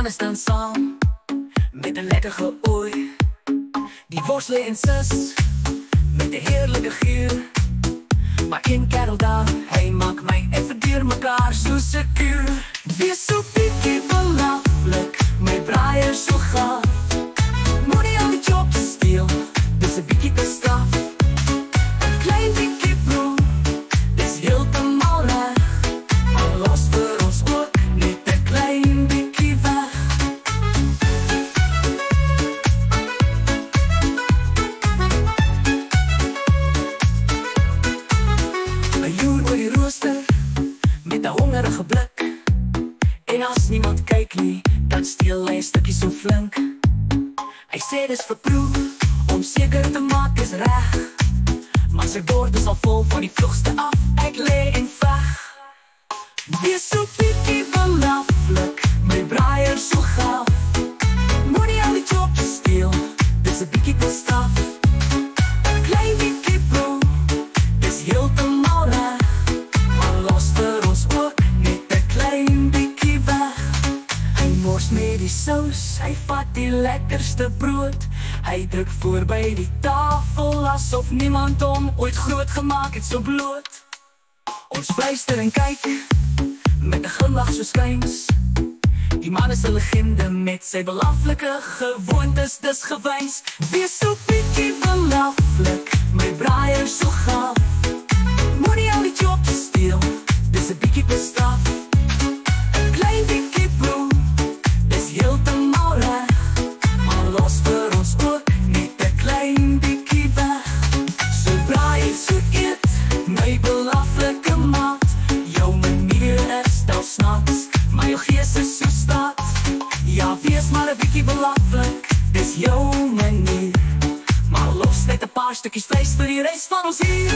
mannen staan saam met een lekker geoei. Die worstelen en zus met de heerlijke gier. Maar één kerel daar, hij maakt mij even duur mekaar zo secuur. Wees zo pikkie belachelijk, mijn braaier zo gaaf. Moet niet aan de job stil, dus een bikkie te straf. Een klein bikkie broer, dit is helemaal recht. Maar los voor ons ook niet een klein bikkie weg. Een joer voor die rooster, met een hongerige blik. En als niemand kijkt niet, dan steel hij een stukje zo flink. Hij zei dus verproef, om zeker te maken is recht. Maar zijn woord is al vol van die vlugste af, ik lee in veg. Wees zo pikkie belachelijk, mijn braaier zo gaaf. Moet niet aan die job stil, dus een bikkie te straf. Een klein bikkie bro, dit is helemaal recht. Maar los voor ons ook niet een klein bikkie weg. Hij morst met die saus, hij vat die lekkerste brood. Hij drukt voor bij die tafel, alsof niemand hom ooit groot gemaakt het zo bloot. Ons fluister en kijk, met een glimlach zo schijns. Die man is een legende met zijn belachelijke gewoontes, dus gewijs. Wees zo pikkie belachelijk, mijn braaier zo gaaf. Moet niet aan die job stil, dus een bikkie bestraf. Een klein bikkie bro, dit is helemaal recht. Maar los voor ons ook niet een klein bikkie weg. Zo braai zo eet, mijn belachelijke maat. Jouw manier is stel s'nachts, maar jouw geest is zo staat. Ja, wees maar een bikkie belachelijk, dit is jouw manier. Maar los net een paar stukjes vlees voor die rest van ons hier.